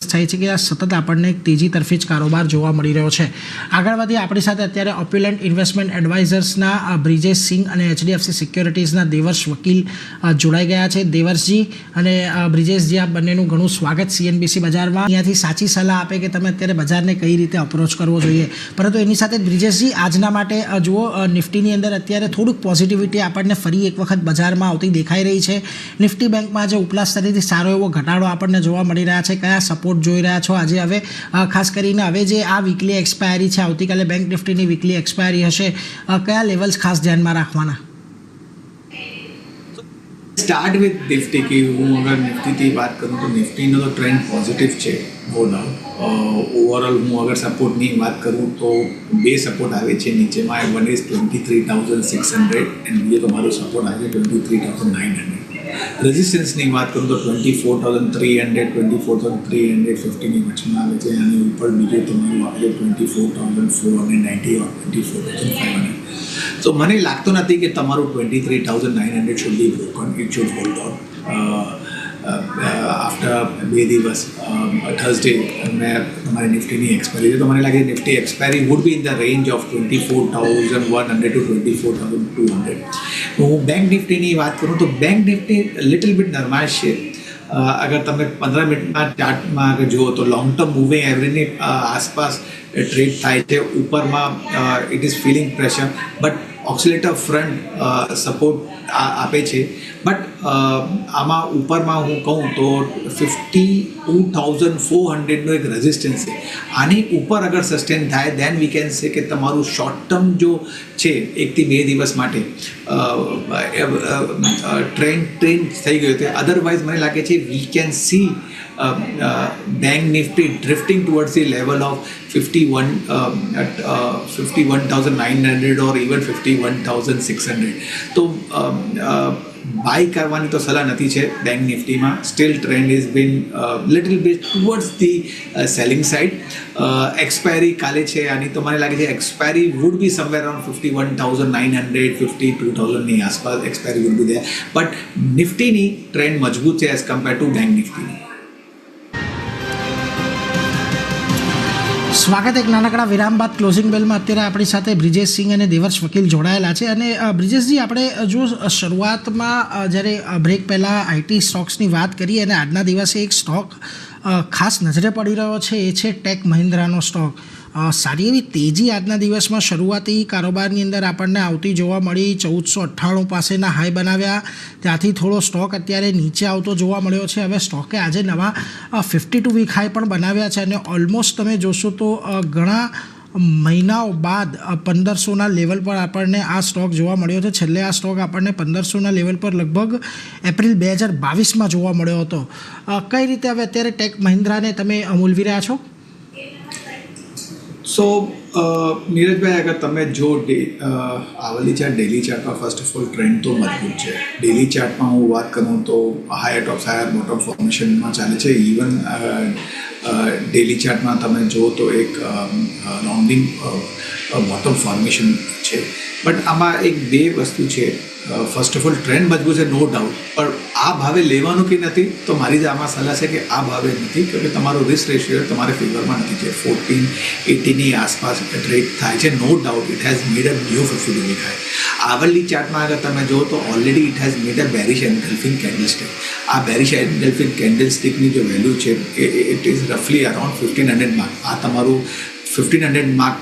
થાય છે કે આ સતત આપણને એક તેજી તરફી જ કારોબાર જોવા મળી રહ્યો છે. આગળ વધી આપણી સાથે અત્યારે ઓપ્યુલન્ટ ઇન્વેસ્ટમેન્ટ એડવાઇઝર્સના બ્રિજેશ સિંઘ અને HDFC સિક્યોરિટીઝના દેવર્ષ વકીલ જોડાઈ ગયા છે. દેવર્ષજી અને બ્રિજેશજી, આ બંનેનું ઘણું સ્વાગત CNBC બજારમાં. અહીંયાથી સાચી સલાહ આપે કે તમે અત્યારે બજારને કઈ રીતે અપ્રોચ કરવો જોઈએ. પરંતુ એની સાથે જ બ્રિજેશજી, આજના માટે જુઓ, નિફ્ટીની અંદર અત્યારે થોડુંક પોઝિટિવિટી આપણને ફરી એક વખત બજારમાં આવતી દેખાઈ રહી છે. નિફ્ટી બેંકમાં આજે ઉપલા સ્તરેથી સારો એવો ઘટાડો આપણને જોવા મળી રહ્યા છે. કયા સપોર્ટ જોઈ રહ્યા છો આજે? હવે ખાસ કરીને હવે જે આ વીકલી એક્સપાયરી છે, આવતીકાલે બેંક નિફ્ટીની વીકલી એક્સપાયરી હશે, કયા લેવલ્સ ખાસ ધ્યાનમાં રાખવાના? સ્ટાર્ટ વિથ નિફ્ટી કે હું અગર નિફ્ટીથી વાત કરું તો નિફ્ટીનો તો ટ્રેન્ડ પોઝિટિવ છે. No doubt. ઓવરઓલ હું અગર સપોર્ટની વાત કરું તો બે સપોર્ટ આવે છે નીચેમાં. વન ઇઝ 23,600 એન્ડ બીજો તમારો સપોર્ટ આવે છે 23,900. રેઝિસ્ટન્સની વાત કરું તો 24,300, 24,350ની વચમાં આવે છે. અને ઉપર બીજું તમારું આવે છે 24,490 ઓર 24,500. તો મને લાગતું નથી કે તમારું 23,900 should be broken. It should hold on after બે દિવસ. થર્સડે મેં તમારી નિફ્ટીની એક્સપાયરી છે તો મને લાગે Nifty expiry would be in the range of 24,100 to 24,200. હું બેંક નિફ્ટીની વાત કરું તો બેંક નિફ્ટી લિટલ બિટ નરમાશ છે. અગર તમે 15 મિનિટના ચાર્ટમાં અગર જુઓ તો લોંગ ટર્મ મૂવિંગ એવરેજની આસપાસ ટ્રેડ થાય છે. ઉપરમાં it is feeling pressure, but oscillator front support આપે છે. બટ આમાં ઉપરમાં હું કહું તો 52,400નો એક રેઝિસ્ટન્સ છે. આની ઉપર અગર સસ્ટેન થાય દેન વી કેન સે કે તમારું શોર્ટ ટર્મ જો છે 1 થી 2 દિવસ માટે ટ્રેન્ડ થઈ ગયો છે. અધરવાઇઝ મને લાગે છે વી can C bank nifty drifting towards the level of 51,900 or even 51,600. તો બાય કરવાની તો સલાહ નથી છે બેંક નિફ્ટીમાં. Still trend is been little bit towards the selling side. Expiry કાલે છે આની તો મને લાગે છે expiry would be somewhere around 51,900, 52,000ની આસપાસ expiry would be there. But નિફ્ટીની ટ્રેન્ડ મજબૂત છે એઝ કમ્પેર ટુ બેંક નિફ્ટીની. સ્વાગત. એક નાનકડા વિરામ બાદ ક્લોઝિંગ બેલમાં અત્યારે આપણી સાથે બ્રિજેશ સિંઘ અને દેવર્ષ વકીલ જોડાયેલા છે. અને બ્રિજેશજી, આપણે જો શરૂઆતમાં જ્યારે બ્રેક પહેલાં IT સ્ટોક્સની વાત કરીએ અને આજના દિવસે એક સ્ટોક ખાસ નજરે પડી રહ્યો છે, એ છે ટેક મહિન્દ્રાનો સ્ટોક. સારી એવી તેજી આજના દિવસમાં શરૂઆતી કારોબારની અંદર આપણને આવતી જોવા મળી. 1498 પાસેના હાઈ બનાવ્યા, ત્યાંથી થોડો સ્ટોક અત્યારે નીચે આવતો જોવા મળ્યો છે. હવે સ્ટોકે આજે નવા 52 વીક હાઈ પણ બનાવ્યા છે અને ઓલમોસ્ટ તમે જોશો તો ઘણા મહિનાઓ બાદ 1500ના લેવલ પર આપણને આ સ્ટોક જોવા મળ્યો છે. છેલ્લે આ સ્ટોક આપણને 1500ના લેવલ પર લગભગ એપ્રિલ 2022માં જોવા મળ્યો હતો. કઈ રીતે હવે અત્યારે ટેક મહિન્દ્રાને તમે મૂલવી રહ્યા છો? સો નીરજભાઈ, અગર તમે જો આવેલી ચાર્ટ ડેલી ચાર્ટમાં ફર્સ્ટ ઓફ ઓલ ટ્રેન્ડ તો મજબૂત છે. ડેલી ચાર્ટમાં હું વાત કરું તો હાયર ટોપ હાયર બોટમ ફોર્મેશનમાં ચાલે છે. ઇવન ડેલી ચાર્ટમાં તમે જો તો એક રાઉન્ડિંગ બોટમ ફોર્મેશન છે. બટ આમાં એક બે વસ્તુ છે. ફર્સ્ટ ઓફ ઓલ ટ્રેન્ડ મજબૂત છે, નો ડાઉટ. પણ આ ભાવે લેવાનું કે નથી તો મારી આમાં સલાહ છે કે આ ભાવે નથી, કેમકે તમારો રિસ્ક રેશિયો તમારે ફેવરમાં નથી છે. 1480ની આસપાસ ટ્રેડ થાય છે. No doubt it has made a new 52 week high. આવલી ચાર્ટમાં અગર તમે જો તો already it has made a bearish engulfing candlestick. આ બેરિશ એન્ગલ્ફિંગ કેન્ડલસ્ટિકની જો વેલ્યુ છે ઇટ ઇઝ રફલી અરાઉન્ડ 1500 માર્ક. આ તમારું 1500 માર્ક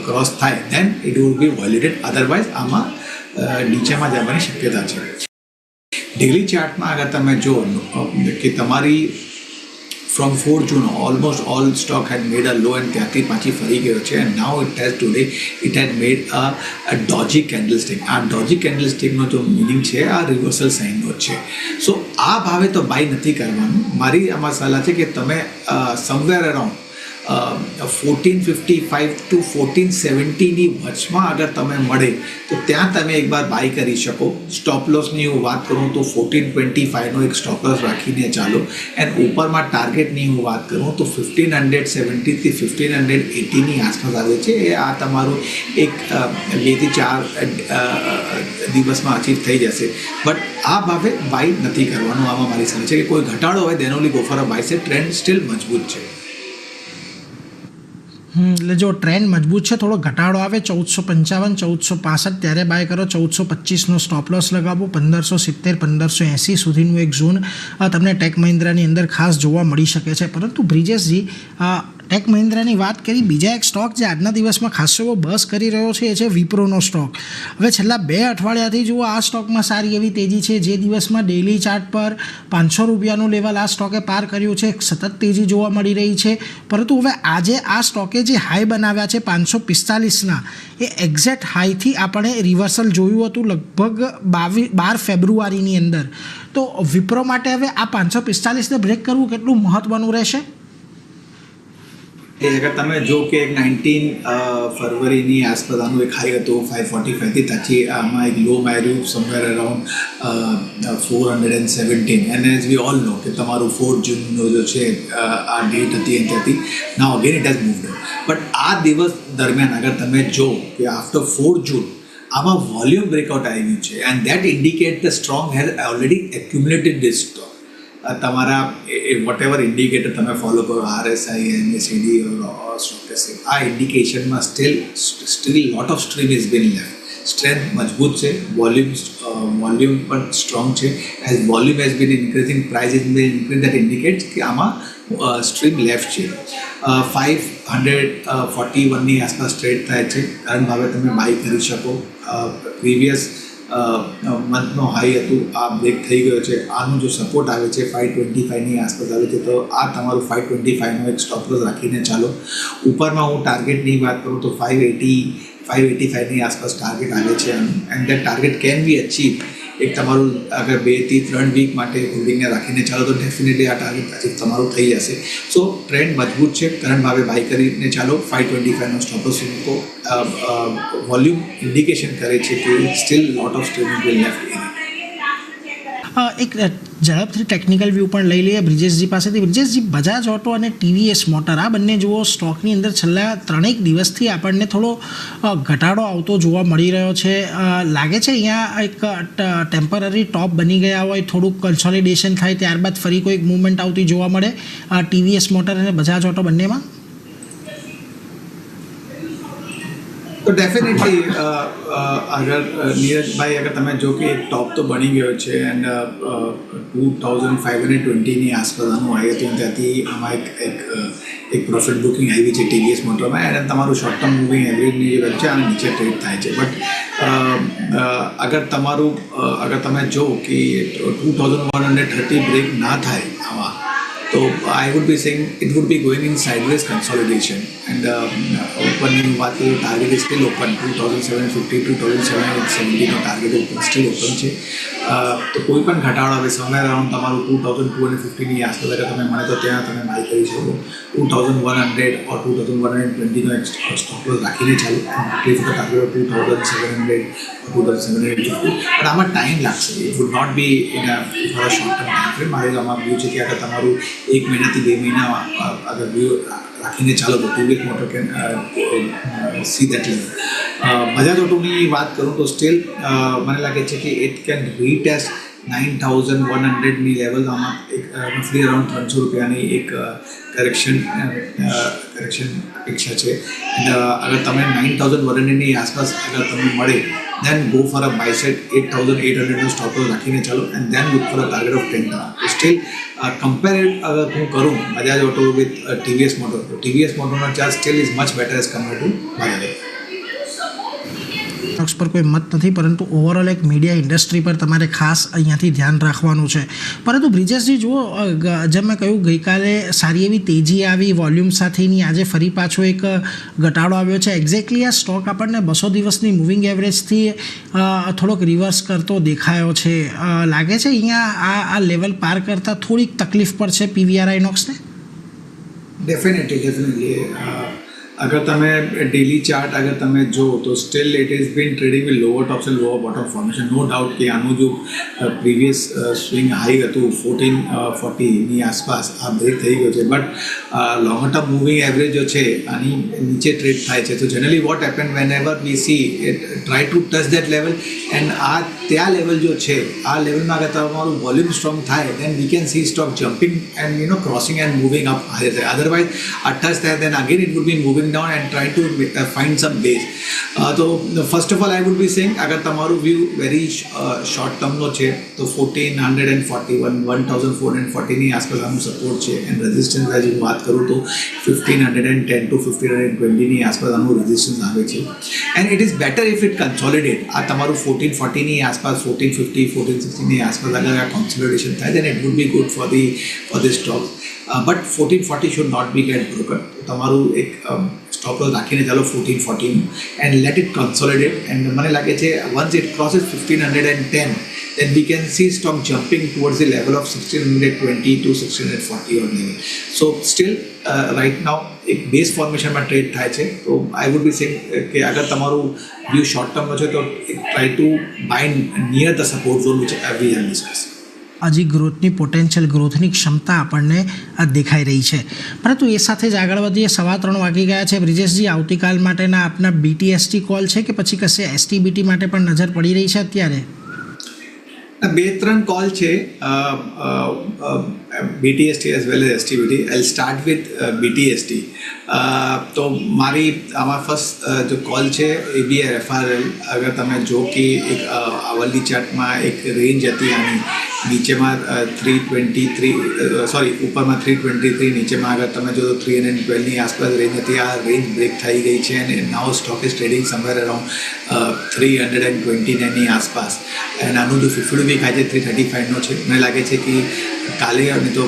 ક્રોસ થાય then it would be validated. Otherwise આમાં નીચેમાં જવાની શક્યતા છે. ડેલી ચાર્ટમાં અગર તમે જો કે તમારી from 4 June almost all stock had made a low and ત્યાંથી પાછી ફરી ગયો છે. And now it has today it had made a doji candlestick. આ ડોજી કેન્ડલસ્ટિકનો જો મિનિંગ છે આ રિવર્સલ સાઇનનો છે. સો આ ભાવે તો બાય નથી કરવાનું. મારી આમાં સલાહ છે કે તમે સમવેર અરાઉન્ડ 1455 ટુ 1470ની વચમાં અગર તમે મળે તો ત્યાં તમે એકવાર બાય કરી શકો. સ્ટોપ લોસની હું વાત કરું તો 1425નો એક સ્ટોપ લોસ રાખીને ચાલો. એન્ડ ઉપરમાં ટાર્ગેટની હું વાત કરું તો 1570 થી 1580ની આસપાસ આવે છે. એ આ તમારું એક 2 થી 4 દિવસમાં અચીવ થઈ જશે. બટ આ ભાવે બાય નથી કરવાનું. આમાં મારી સલાહ છે કે કોઈ ઘટાડો હોય then only go for a buy છે. ટ્રેન્ડ સ્ટીલ મજબૂત છે. એટલે જો ટ્રેન્ડ મજબૂત છે, થોડો ઘટાડો આવે 1455 1465 ત્યારે બાય કરો. 1425નો સ્ટોપ લોસ લગાવો. 1570 1580 સુધીનું એક ઝોન તમને ટેક મહિન્દ્રાની અંદર ખાસ જોવા મળી શકે છે. પરંતુ બ્રિજેશજી, ટેક મહિન્દ્રાની વાત કરી, બીજા એક સ્ટોક જે આજના દિવસમાં ખાસો એવો બસ કરી રહ્યો છે એ છે વિપ્રોનો સ્ટોક. હવે છેલ્લા 2 અઠવાડિયાથી જુઓ આ સ્ટોકમાં સારી એવી તેજી છે. જે દિવસમાં ડેઇલી ચાર્ટ પર 500 રૂપિયાનું લેવલ આ સ્ટોકે પાર કર્યું છે. સતત તેજી જોવા મળી રહી છે. પરંતુ હવે આજે આ સ્ટોકે જે હાઈ બનાવ્યા છે 545ના, એ એક્ઝેક્ટ હાઈથી આપણે રિવર્સલ જોયું હતું લગભગ 12 ફેબ્રુઆરીની અંદર. તો વિપ્રો માટે હવે આ 545ને બ્રેક કરવું કેટલું મહત્ત્વનું રહેશે? એ અગર તમે જો કે એક 19 ફરવરીની આસપાસ આનું એક હાઈ હતું 545થી ત્યાંથી આમાં એક લો માર્યું somewhere around 417. And as we all know કે તમારું 4 જૂનનો જો છે આ ડેટ હતી અને ત્યાંથી નાવ અગેન ઇટ હેઝ મૂવ્ડ. બટ આ દિવસ દરમિયાન અગર તમે જો કે આફ્ટર 4 જૂન આમાં વોલ્યુમ બ્રેકઆઉટ આવ્યું છે. And that indicate the strong has already accumulated this stock. તમારા વોટ એવર ઇન્ડિકેટર તમે ફોલો કરો, RSI, MACD સ્ટોકેસ્ટિક, આ ઇન્ડિકેશનમાં still lot of stream is been left. Strength મજબૂત છે, વોલ્યુમ પણ સ્ટ્રોંગ છે. As volume has been increasing, price is been increase, that indicates કે આમાં સ્ટ્રીમ લેફ્ટ છે. 541ની આસપાસ ટ્રેડ થાય છે. કરંટ ભાવે તમે બાય કરી શકો. પ્રીવિયસ મંથનો હાઈ હતું, આ બ્રેક થઈ ગયો છે. આનું જો સપોર્ટ આવે છે 525ની આસપાસ આવે છે, તો આ તમારું 525નો એક સ્ટોપ લોસ રાખીને ચાલો. ઉપરમાં હું ટાર્ગેટની વાત કરું તો 585ની આસપાસ ટાર્ગેટ આવે છે. And that target can be achieve. એક તમારું અગર 2 થી 3 વીક માટે હોલ્ડિંગને રાખીને ચાલો તો ડેફિનેટલી આ ટાર્ગેટ અચીવ તમારું થઈ જશે. સો ટ્રેન્ડ મજબૂત છે. કરંટ ભાવે બાય કરીને ચાલો. 525નો સ્ટોપ લોસ મૂકો. વોલ્યુમ ઇન્ડિકેશન કરે છે કે steel lot of stream will left in. એક ઝડપથી ટેકનિકલ વ્યૂ પણ લઈ લઈએ બ્રિજેશજી પાસેથી. બ્રિજેશજી, બજાજ ઓટો અને TVS મોટર આ બંને જુઓ સ્ટોકની અંદર છેલ્લા 3 દિવસથી આપણને થોડો ઘટાડો આવતો જોવા મળી રહ્યો છે. લાગે છે અહીંયા એક ટેમ્પરરી ટોપ બની ગયા હોય, થોડુંક કન્સોલિડેશન થાય, ત્યારબાદ ફરી કોઈક મૂવમેન્ટ આવતી જોવા મળે TVS મોટર અને બજાજ ઓટો બંનેમાં? તો ડેફિનેટલી અગર નીરજભાઈ, અગર તમે જો કે એક ટોપ તો બની ગયો છે. એન્ડ 2520ની આસપાસ આનું આવ્યું હતું. ત્યાંથી આમાં એક પ્રોફિટ બુકિંગ આવી છે TVS મોટરમાં. અને તમારું શોર્ટ ટર્મ મૂવિંગ એવરેજની જે વચ્ચે આના નીચે ટ્રેડ થાય છે. બટ અગર તમે જો કે 2130 બ્રેક ના થાય આમાં, તો I would be saying it would be going in sideways consolidation. And opening વાત કરીએ, target is still open. 2750 to 2770નો ટાર્ગેટ સ્ટીલ ઓપન છે. તો કોઈ પણ ઘટાડો આવે સમવેર અરાઉન્ડ તમારું 2250ની આસપાસ અગર તમે મળે તો ત્યાં તમે બાય કરી શકો. 2100 or 2120નો એક સ્ટોપ લોસ રાખીને ચાલો. Please the target of 2700 or 2750. પણ આમાં ટાઈમ લાગશે. It would not be in a for a short term time frame. મારે આમાં વ્યૂ છે કે અગર તમારું 1 મહિનાથી 2 મહિના અગર વ્યૂ રાખીને ચાલો તો 2 week motor can see that level. Bajaj ઓટોની વાત કરું તો સ્ટીલ મને લાગે છે કે ઇટ કેન રીટેસ્ટ 9100ની લેવલ. આમાં એક રફલી અરાઉન્ડ 300 રૂપિયાની એક કરેક્શન અપેક્ષા છે. અગર તમે 9100ની આસપાસ અગર તમને મળે then go for a buy set. 8800નો સ્ટોપ લોસ રાખીને ચાલો. And then look for a target of 10. Still compare અગર હું કરું Bajaj auto with TVS motor, તો TVS મોટરનો chart still is much better as compare to Bajaj auto. Stocks પર કોઈ મત નથી, પરંતુ ઓવરઓલ એક મીડિયા ઇન્ડસ્ટ્રી પર તમારે ખાસ અહીંયાથી ધ્યાન રાખવાનું છે. પરંતુ બ્રિજેશજી જુઓ, જેમ મેં કહ્યું ગઈકાલે સારી એવી તેજી આવી વોલ્યુમ સાથેની, આજે ફરી પાછો એક ઘટાડો આવ્યો છે. એક્ઝેક્ટલી આ સ્ટોક આપણને 200 દિવસની મૂવિંગ એવરેજથી થોડોક રિવર્સ કરતો દેખાયો છે. લાગે છે અહીંયા આ લેવલ પાર કરતાં થોડીક તકલીફ પડશે PVR ઇનોક્સને? ડેફિનેટલી अगर તમે ડેલી ચાર્ટ અગર તમે જો તો still it is been trading with lower tops and lower bottom formation. No doubt કે આનું જો પ્રીવિયસ સ્વિંગ હાઈ હતું 1440ની આસપાસ આ બ્રેક થઈ ગયો છે, but long term moving average જો છે આની નીચે ટ્રેડ થાય છે. તો generally what happen whenever we see it try to touch that level and આ ત્યાં લેવલ જો છે આ લેવલમાં અગર તમારું વોલ્યુમ સ્ટ્રોંગ થાય then we can see stock jumping and crossing and moving up higher. Otherwise આ ટચ થાય then again it would be moving down and try to find some base. So first of all I would be saying अगर તમારું view very short ટર્મનો છે તો 1441 1440ની આસપાસ આનું support છે એન્ડ રેઝિસ્ટન્સ વાઇઝ હું વાત કરું તો 1510 to 1520ની આસપાસ આનું રેઝિસ્ટન્સ આવે છે. And it is better if it consolidate. આ તમારું 1440ની આસપાસ 1450 1460ની આસપાસ અગર આ કોન્સોલિડેશન થાય then it would be good for this stock. But 1440 should not be get broken. તમારું એક સ્ટોપ લોસ રાખીને ચાલો 1440 and let it consolidate and મને લાગે છે once it ક્રોસીસ 1510 then we can see stock jumping towards the level of 1620 to 1640 or level. So still right now એક base ફોર્મેશનમાં trade થાય છે. તો આઈ વુડ બી સેઇંગ કે અગર તમારું વ્યૂ શોર્ટ ટર્મનો છે તો try to buy near the support zone which we have discuss. હજી ગ્રોથની પોટેન્શિયલ ગ્રોથની ક્ષમતા આપણને દેખાઈ રહી છે. પરંતુ એ સાથે જ આગળ વધીએ. 3:15 વાગી ગયા છે. બ્રિજેશજી, આવતીકાલ માટેના આપના BTST કોલ છે કે પછી કશે STBT માટે પણ નજર પડી રહી છે અત્યારે? 2-3 કોલ છે BTST as well as STBT. I'll start with BTST. તો મારી આમાં ફર્સ્ટ જો કોલ છે ABFRL. અગર તમે જો કે એક આવર્લી ચાર્ટમાં એક રેન્જ હતી આની નીચેમાં 323 ઉપરમાં 323, નીચેમાં આગળ તમે જો તો 312ની આસપાસ રેન્જ હતી. આ રેન્જ બ્રેક થઈ ગઈ છે અને now stock is trading somewhere around 329ની આસપાસ એન્ડ આનું જો 50 વીક આજે 335નો છે. મને લાગે છે કે કાલે અને તો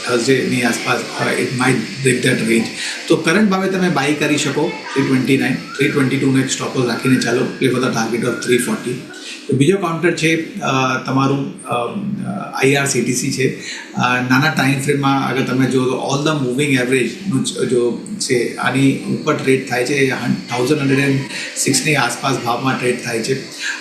થર્સડેની આસપાસ it might break that range. તો કરંટ ભાવે તમે બાય કરી શકો 329 322નો એક સ્ટોપ લોસ રાખીને ચાલો play for the target of 340. તો બીજો કાઉન્ટર છે તમારું IRCTC છે. નાના ટાઈમ ફ્રેમમાં અગર તમે જો તો ઓલ ધ મૂવિંગ એવરેજનું જો છે આની ઉપર ટ્રેડ થાય છે 1106ની આસપાસ ભાવમાં ટ્રેડ થાય છે.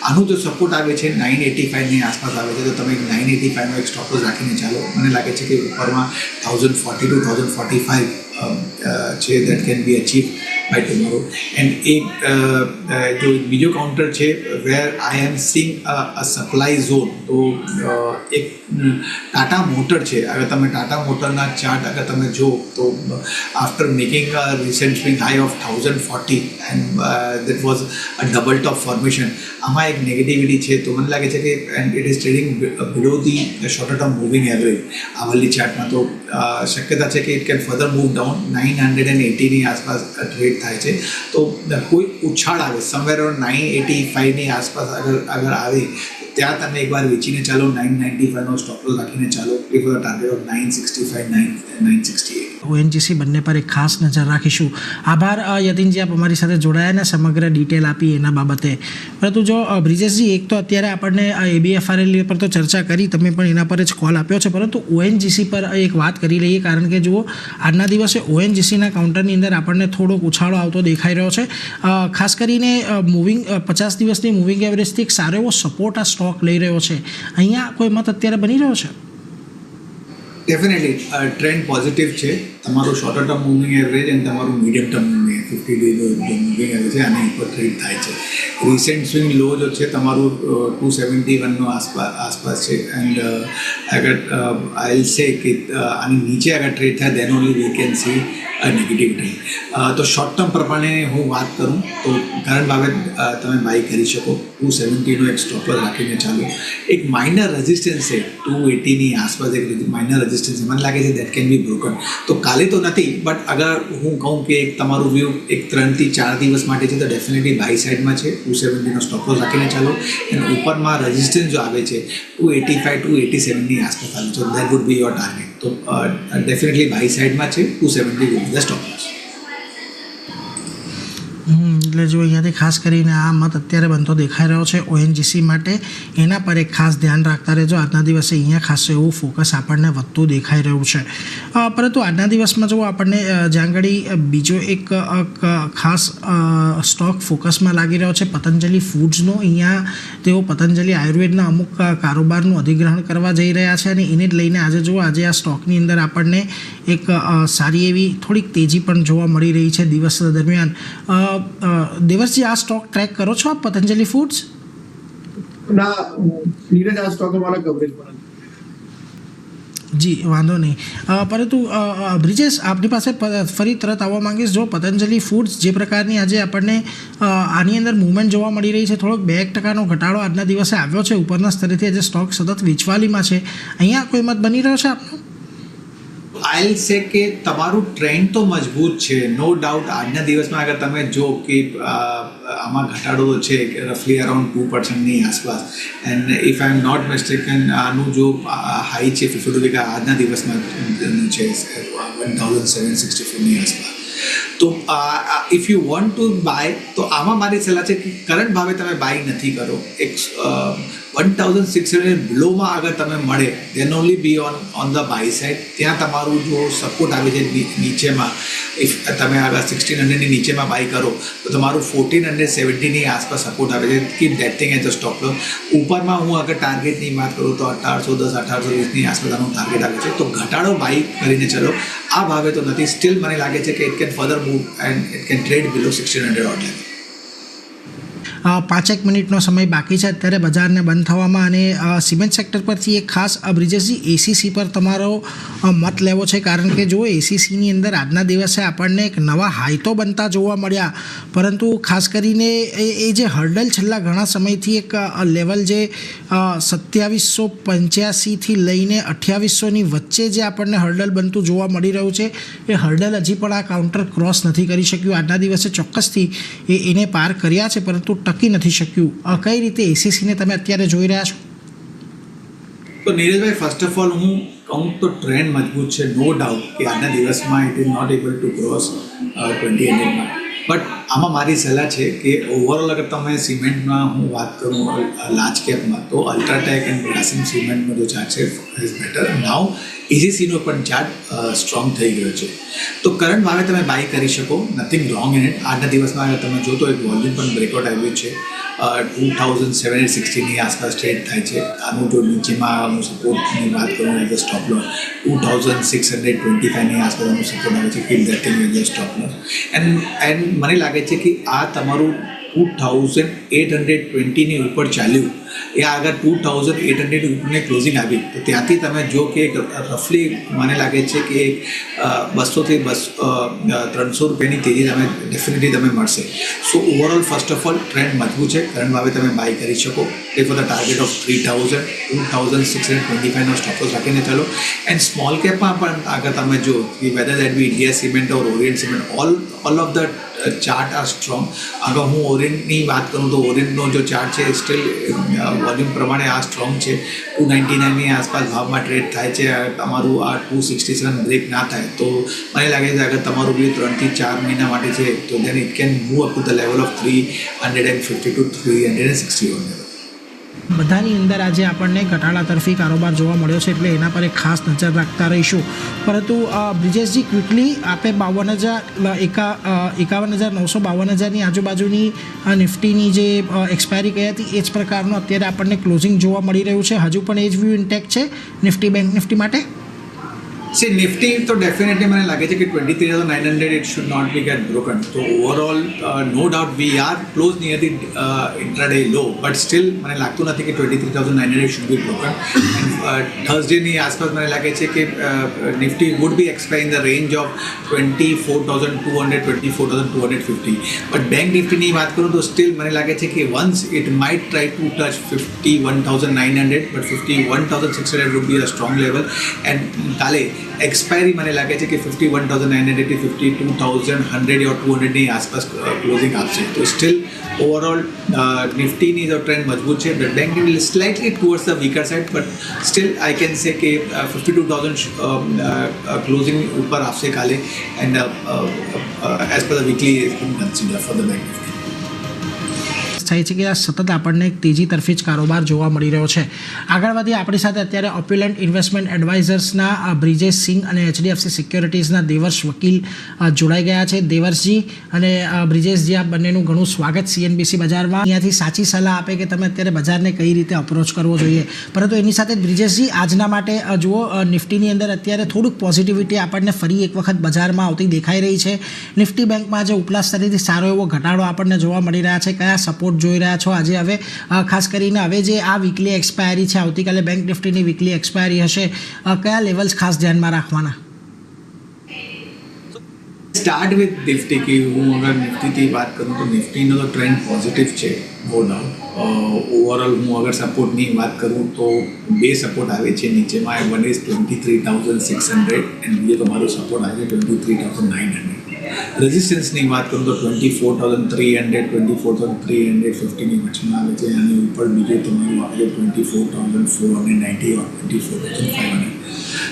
આનું જો સપોર્ટ આવે છે 985ની આસપાસ આવે છે. તો તમે 985નો એક સ્ટોપ લોસ રાખીને ચાલો. મને લાગે છે કે ઉપરમાં 1040 to 1045 છે that can be achieve by tomorrow. And એક જો બીજો કાઉન્ટર છે વેર આઈ એમ સીંગ અ સપ્લાય ઝોન. તો એક ટાટા મોટર છે. અગર તમે ટાટા મોટરના ચાર્ટ અગર તમે જો તો after making a recent swing high of 1040 and that was a double top formation. આમાં એક નેગેટિવિટી છે. તો મને લાગે છે કે and it is trading below the shorter term moving average hourly ચાર્ટમાં. તો શક્યતા છે કે it can further move down 980ની આસપાસ ટ્રેડ થાય છે. તો કોઈ ઉછાળ આવે સમવેર અરાઉન્ડ 985ની આસપાસ અગર આવે ત્યાં તમે એકવાર વેચીને ચાલો 995નો સ્ટોપ લોસ રાખીને ચાલો play for the target of 965 968. ONGC બંને પર એક ખાસ નજર રાખીશું. આભાર યતિનજી, આપ અમારી સાથે જોડાયા ને સમગ્ર ડિટેલ આપી એના બાબતે. પરંતુ જો બ્રિજેશજી, એક તો અત્યારે આપણને ABFRL પર તો ચર્ચા કરી, તમે પણ એના પર જ કોલ આપ્યો છે, પરંતુ ONGC પર એક વાત કરી લઈએ. કારણ કે જુઓ, આજના દિવસે ONGCના કાઉન્ટરની અંદર આપણને થોડોક ઉછાળો આવતો દેખાઈ રહ્યો છે. ખાસ કરીને મૂવિંગ 50 દિવસની મૂવિંગ એવરેજથી એક સારો એવો સપોર્ટ આ સ્ટોક લઈ રહ્યો છે. અહીંયા કોઈ મત અત્યારે બની રહ્યો છે? ડેફિનેટલી ટ્રેન્ડ પોઝિટિવ છે. તમારું શોર્ટર ટર્મ મૂવિંગ એવરેજ અને તમારું મીડિયમ ટર્મ મૂવિંગ 50 ડેનો મૂવિંગ એવરેજ છે આની ઉપર ટ્રેડ થાય છે. રિસેન્ટ સ્વિંગ લો જો છે તમારું 271નો આસપાસ છે. એન્ડ અગર આઈ વિલ સે કે આની નીચે અગર ટ્રેડ થાય then only we can see a negative trend. તો શોર્ટ ટર્મ પ્રમાણે હું વાત કરું તો કરંટ ભાવે તમે બાય કરી શકો. 270નો એક સ્ટોપ લોસ રાખીને ચાલો. એક માઇનર રેઝિસ્ટન્સ છે 280ની આસપાસ એક માઇનર રેઝિસ્ટન્સ મને લાગે છે દેટ કેન બી બ્રોકન. તો કાલે તો નથી, બટ અગર હું કહું કે એક તમારું વ્યૂ એક 3 થી 4 દિવસ માટે છે તો ડેફિનેટલી બાય સાઇડમાં છે. 270નો સ્ટોપ લોસ રાખીને ચાલો. અને ઉપરમાં રેઝિસ્ટન્સ જો આવે છે 285 287ની આસપાસ આવે છે. That would be your target. તો ડેફિનેટલી બાય સાઇડમાં છે. 270 would be the stop loss. એટલે જો અહીંયાથી ખાસ કરીને આ મત અત્યારે બનતો દેખાઈ રહ્યો છે ઓએનજીસી માટે, એના પર એક ખાસ ધ્યાન રાખતા રહેજો. આજના દિવસે અહીંયા ખાસ એવું ફોકસ આપણને વધતું દેખાઈ રહ્યું છે. પરંતુ આજના દિવસમાં જો આપણને જ્યાં આગળ બીજો એક ખાસ સ્ટોક ફોકસમાં લાગી રહ્યો છે પતંજલિ ફૂડ્સનો. અહીંયા તેઓ પતંજલિ આયુર્વેદના અમુક કારોબારનું અધિગ્રહણ કરવા જઈ રહ્યા છે અને એને જ લઈને આજે આ સ્ટોકની અંદર આપણને એક સારી એવી થોડીક તેજી પણ જોવા મળી રહી છે દિવસ દરમિયાન. દેવર્ષજી, આ સ્ટોક ટ્રેક કરો છો આપ પતંજલિ ફૂડ્સ? ના નીરજ, આ સ્ટોક અમારા કવરેજ પર જી, વાંધો નહીં. પરંતુ બ્રિજેશ, આપની પાસે ફરી તરત આવવા માંગીશ. જો પતંજલિ ફૂડ્સ જે પ્રકારની આજે આપણને આની અંદર મૂવમેન્ટ જોવા મળી રહી છે, થોડોક 2% ઘટાડો આજના દિવસે આવ્યો છે ઉપરના સ્તરેથી. આજે સ્ટોક સતત વેચવાલીમાં છે. અહીંયા કોઈ મત બની રહ્યો છે આપનો? આઈલ સે કે તમારું ટ્રેન્ડ તો મજબૂત છે, નો ડાઉટ. આજના દિવસમાં અગર તમે જો કે આમાં ઘટાડો છે રફલી અરાઉન્ડ 2%ની આસપાસ. And if I am not mistaken આનું જો હાઈ છે 52 વીક આજના દિવસમાં છે 1764ની આસપાસ. તો if you want to buy, તો આમાં મારી સલાહ છે કે કરંટ ભાવે તમે બાય નથી કરો. 1600 બિલોમાં અગર તમે મળે then only be on the buy side. ત્યાં તમારું જો સપોર્ટ આવે છે નીચેમાં, ઇફ તમે અગર 1600ની નીચેમાં બાય કરો તો તમારું 1470ની આસપાસ સપોર્ટ આવે છે. Keep that thing as a stop loss. ઉપરમાં હું અગર ટાર્ગેટની વાત કરું તો 1810 1820ની આસપાસ આનું ટાર્ગેટ આવે છે. તો ઘટાડો બાય કરીને ચલો. આ ભાવે તો નથી. સ્ટીલ મને લાગે છે કે it can further move and it can trade below 1600 oat level. 5 મિનિટનો સમય બાકી છે અત્યારે બજારને બંધ થવામાં. અને સિમેન્ટ સેક્ટર પરથી એક ખાસ બ્રિજેશજી, એસીસી પર તમારો મત લેવો છે. કારણ કે જો એસીસીની અંદર આજના દિવસે આપણને એક નવા હાઈ તો બનતા જોવા મળ્યા, પરંતુ ખાસ કરીને એ જે હર્ડલ છેલ્લા ઘણા સમયથી એક લેવલ જે 2785થી લઈને 2800ની વચ્ચે જે આપણને હર્ડલ બનતું જોવા મળી રહ્યું છે, એ હર્ડલ હજી પણ આ કાઉન્ટર ક્રોસ નથી કરી શક્યું. આજના દિવસે ચોક્કસથી એને પાર કર્યા છે, પરંતુ ટકી નથી શક્યું. કઈ રીતે એસીસીને તમે અત્યારે જોઈ રહ્યા છો? તો નીરજભાઈ, ફર્સ્ટ ઓફ ઓલ હું કહું તો ટ્રેન્ડ મજબૂત છે, નો ડાઉટ કે આજના દિવસમાં it is not able to cross 2000માં. બટ આમાં મારી સલાહ છે કે ઓવરઓલ અગર તમે સિમેન્ટમાં હું વાત કરું લાર્જ કેપમાં, તો અલ્ટ્રાટેક એન્ડ ગ્રાસિમ સિમેન્ટનો જો ચાર્ટ છે ઇઝ બેટર. નાઉ એજીસીનો પણ ચાર્ટ સ્ટ્રોંગ થઈ ગયો છે. તો કરંટ ભાવે તમે બાય કરી શકો, નથિંગ રોંગ ઇન ઇટ. આજના દિવસમાં અગર તમે જો તો એક વોલ્યુમ પણ બ્રેકઆઉટ આવ્યું છે 2760ની આસપાસ ટ્રેડ થાય છે. આનું જો નીચેમાં હું સપોર્ટની વાત કરું એઝ અ સ્ટોપ લોસ 2625ની આસપાસ આનું સપોર્ટ આવે છે. Keep that thing as a stop loss. And મને લાગે છે કે આ તમારું 2820ની ઉપર ચાલ્યું, એ આગળ 2800 ઉપરને ક્લોઝિંગ આવી, તો ત્યાંથી તમે જો કે રફલી મને લાગે છે કે 200થી 300 રૂપિયાની તેજી તમે ડેફિનેટલી તમે મળશે. So overall first of all trend મજબૂત છે. કરંટ ભાવે તમે બાય કરી શકો. એ ફોર ધ ટાર્ગેટ ઓફ 2625નો સ્ટોપ લોસ રાખીને ચાલો. એન્ડ સ્મોલ કેપમાં પણ આગળ તમે જો કે whether that be India cement or Orient cement, all of the chart are strong. અગર હું ઓરિયન્ટની વાત કરું તો ઓરિયન્ટનો જો ચાર્ટ છે સ્ટીલ વોલ્યુમ પ્રમાણે આ સ્ટ્રોંગ છે. 299ની આસપાસ ભાવમાં ટ્રેડ થાય છે. તમારું આ 267 બ્રેક ના થાય તો મને લાગે છે અગર તમારું બી 3 થી 4 મહિના માટે છે તો then it can move up to the level of 350 to 360 on level. બધાની અંદર આજે આપણને ઘટાડા તરફી કારોબાર જોવા મળ્યો છે, એટલે એના પર એક ખાસ નજર રાખતા રહીશું. પરંતુ બ્રિજેશજી, ક્વિકલી આપે 51,952ની આજુબાજુની નિફ્ટીની જે એક્સપાયરી કહી હતી, એ જ પ્રકારનું અત્યારે આપણને ક્લોઝિંગ જોવા મળી રહ્યું છે. હજુ પણ એ જ વ્યૂ ઇન્ટેક છે નિફ્ટી, બેંક નિફ્ટી માટે? See, Nifty તો ડેફિનેટલી મને લાગે છે કે 23,900 it should not be get broken. So overall, no doubt we are close near the intraday low, but still મને લાગતું નથી કે 23,900 should be broken. And Thursdayની આસપાસ મને લાગે છે કે Nifty would be expecting the range of 24,200 24,250. But Bank Niftyની વાત કરું તો still મને લાગે છે કે once it might try to touch 51,900, but 51,600 would be a strong level. And કાલે એક્સપાયરી મને લાગે છે કે 51,900 થી 52,100 or 200ની આસપાસ ક્લોઝિંગ આપશે. તો સ્ટીલ ઓવરઓલ નિફ્ટીની જો ટ્રેન્ડ મજબૂત છે. The bank nifty slightly towards the weaker side, but still I can say કે 52,000 ક્લોઝિંગ ઉપર આપશે કાલે. And as per the weekly consider for the bank Nifty. થાય છે કે આ સતત આપણને એક તેજી તરફી જ કારોબાર જોવા મળી રહ્યો છે. આગળ વધીએ, આપણી સાથે અત્યારે ઓપ્યુલન્ટ ઇન્વેસ્ટમેન્ટ એડવાઇઝર્સના બ્રિજેશ સિંઘ અને HDFC સિક્યોરિટીઝના દેવર્ષ વકીલ જોડાઈ ગયા છે. દેવર્ષજી અને બ્રિજેશજી, આ બંનેનું ઘણું સ્વાગત CNBC બજારમાં. અહીંયાથી સાચી સલાહ આપે કે તમે અત્યારે બજારને કઈ રીતે અપ્રોચ કરવો જોઈએ. પરંતુ એની સાથે જ બ્રિજેશજી, આજના માટે જુઓ, નિફ્ટીની અંદર અત્યારે થોડુંક પોઝિટિવિટી આપણને ફરી એક વખત બજારમાં આવતી દેખાઈ રહી છે. નિફ્ટી બેંકમાં આજે ઉપલા સ્તરેથી સારો એવો ઘટાડો આપણને જોવા મળી રહ્યા છે. કયા સપોર્ટ જોઈ રહ્યા છો આજે? હવે ખાસ કરીને હવે જે આ વીકલી એક્સપાયરી છે, આવતીકાલે બેંક નિફ્ટીની વીકલી એક્સપાયરી હશે, કયા લેવલ્સ ખાસ ધ્યાનમાં રાખવાના? સ્ટાર્ટ વિથ નિફ્ટી કે હું અગર નિફ્ટીથી વાત કરું તો નિફ્ટીનો તો ટ્રેન્ડ પોઝિટિવ છે, નો ડાઉટ. ઓવરઓલ હું અગર સપોર્ટની વાત કરું તો બે સપોર્ટ આવે છે નીચેમાં. વન ઇઝ 23,600 એન્ડ બીજો તમારો સપોર્ટ આવે છે 23,900. રેઝિસ્ટન્સની વાત કરું તો 24,300, 24,350ની વચમાં આવે છે. આની ઉપર બીજું તમારું આવે છે 24,490 ઓર 24,500.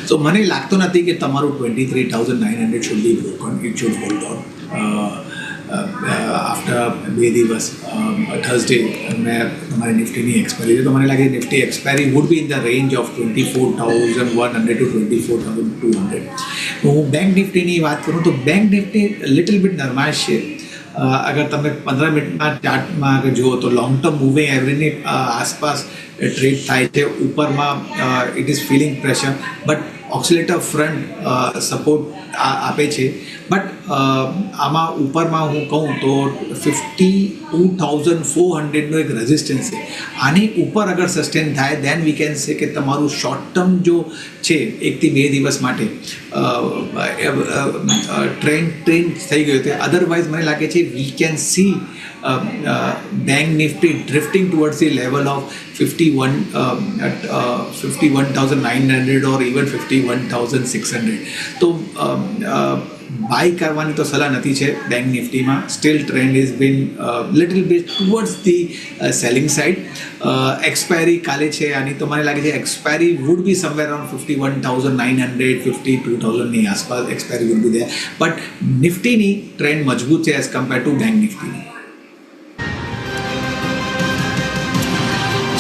તો મને લાગતું નથી કે તમારું 23,900 should be broken. It should hold on after 2 દિવસ. થર્સડે મેં તમારી નિફ્ટીની એક્સપાયરી છે તો મને લાગે Nifty expiry would be in the range of 24,100 to 24,200. હું બેંક નિફ્ટીની વાત કરું તો બેંક નિફ્ટી લિટલ બિટ નરમાશ છે. અગર તમે 15 મિનિટના ચાર્ટમાં અગર જુઓ તો લોંગ ટર્મ મૂવિંગ એવરેજની આસપાસ ટ્રેડ થાય છે. ઉપરમાં it is feeling pressure, but oscillator front support આપે છે. બટ આમાં ઉપરમાં હું કહું તો 52,400નો એક રેઝિસ્ટન્સ છે. આની ઉપર અગર સસ્ટેન થાય દેન વી કેન સે કે તમારું શોર્ટ ટર્મ જો છે 1 થી 2 દિવસ માટે ટ્રેન્ડ થઈ ગયો છે. અધરવાઇઝ મને લાગે છે વી can C bank nifty drifting towards the level of 51,900 or even 51,600. તો બાય કરવાની તો સલાહ નથી છે બેંક નિફ્ટીમાં. Still trend is been little bit towards the selling side. Expiry કાલે છે આની તો મને લાગે છે expiry would be somewhere around 51,900, 52,000ની આસપાસ expiry would be there. But નિફ્ટીની ટ્રેન્ડ મજબૂત છે એઝ કમ્પેર ટુ બેંક નિફ્ટીની.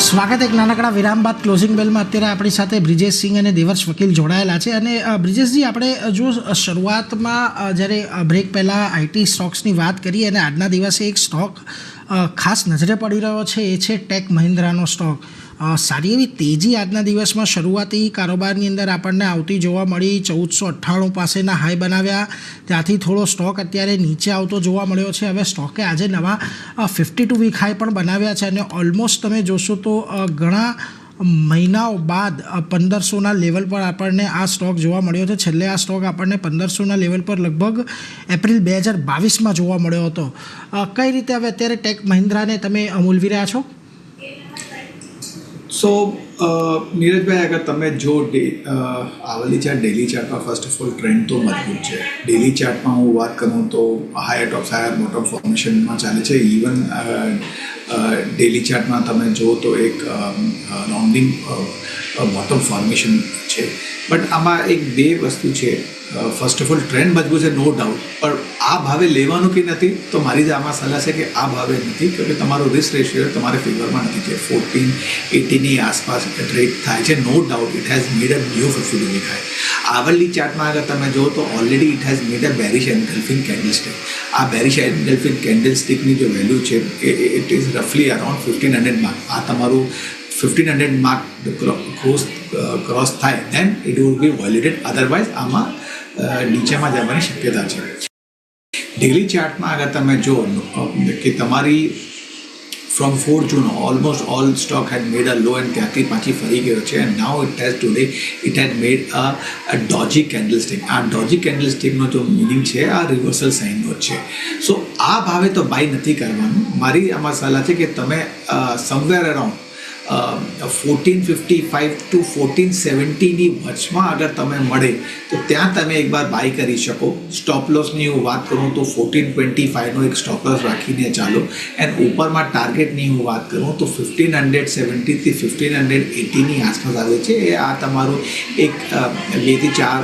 સ્વાગત. એક નાનકડા વિરામ બાદ ક્લોઝિંગ બેલમાં અત્યારે આપણી સાથે બ્રિજેશ સિંઘ અને દેવર્ષ વકીલ જોડાયેલા છે. અને બ્રિજેશજી, આપણે જો શરૂઆતમાં જ્યારે બ્રેક પહેલાં IT સ્ટોક્સની વાત કરીએ અને આજના દિવસે એક સ્ટોક ખાસ નજરે પડી રહ્યો છે, એ છે ટેક મહિન્દ્રાનો સ્ટોક. સારી એવી તેજી આજના દિવસમાં શરૂઆતી કારોબારની અંદર આપણને આવતી જોવા મળી. 1498 પાસેના હાઈ બનાવ્યા, ત્યાંથી થોડો સ્ટોક અત્યારે નીચે આવતો જોવા મળ્યો છે. હવે સ્ટોકે આજે નવા 52 વીક હાઈ પણ બનાવ્યા છે અને ઓલમોસ્ટ તમે જોશો તો ઘણા મહિનાઓ બાદ 1500ના લેવલ પર આપણને આ સ્ટોક જોવા મળ્યો છે. છેલ્લે આ સ્ટોક આપણને 1500ના લેવલ પર લગભગ એપ્રિલ 2022માં જોવા મળ્યો હતો. કઈ રીતે હવે અત્યારે ટેક મહિન્દ્રાને તમે મૂલવી રહ્યા છો? સો નીરજભાઈ, અગર તમે જો આવલી ચાર્ટ ડેલી ચાર્ટમાં ફર્સ્ટ ઓફ ઓલ ટ્રેન્ડ તો મજબૂત છે. ડેલી ચાર્ટમાં હું વાત કરું તો હાયર ટોપ હાયર બોટમ ફોર્મેશનમાં ચાલે છે. ઇવન ડેલી ચાર્ટમાં તમે જો તો એક રાઉન્ડિંગ બોટમ ફોર્મેશન છે. બટ આમાં એક બે વસ્તુ છે. ફર્સ્ટ ઓફ ઓલ ટ્રેન્ડ મજબૂત છે, નો ડાઉટ. પણ આ ભાવે લેવાનું કે નથી તો મારી જ આમાં સલાહ છે કે આ ભાવે નથી, કે તમારો રિસ્ક રેશિયો તમારે ફેવરમાં નથી છે. 1480ની આસપાસ ટ્રેડ થાય છે, no doubt. It has made a new 52 week high. આવલી ચાર્ટમાં અગર તમે જો તો already it has made a bearish engulfing candlestick. આ બેરિશ એન્ગલ્ફિંગ કેન્ડલસ્ટિકની જે વેલ્યુ છે ઇટ ઇઝ રફલી અરાઉન્ડ 1500 માર્ક. આ તમારું 1500 માર્ક ક્રોસ થાય then it would be validated. Otherwise આમાં નીચેમાં જવાની શક્યતા છે. ડેલી ચાર્ટમાં અગર તમે જો કે તમારી from 4 June almost all stock had made a low and ત્યાંથી પાછી ફરી ગયો છે. And now it had made a doji candlestick. આ ડોજી કેન્ડલસ્ટિકનો જો મિનિંગ છે આ રિવર્સલ સાઇનનો છે. સો આ ભાવે તો બાય નથી કરવાનું. મારી આમાં સલાહ છે કે તમે સમવેર અરાઉન્ડ 1455 ટુ 1470ની વચમાં અગર તમે મળે તો ત્યાં તમે એકવાર બાય કરી શકો. સ્ટોપ લોસની હું વાત કરું તો 1425નો એક સ્ટોપ લોસ રાખીને ચાલો. એન્ડ ઉપરમાં ટાર્ગેટની હું વાત કરું તો 1570 થી 1580ની આસપાસ આવે છે. એ આ તમારું એક 2 થી 4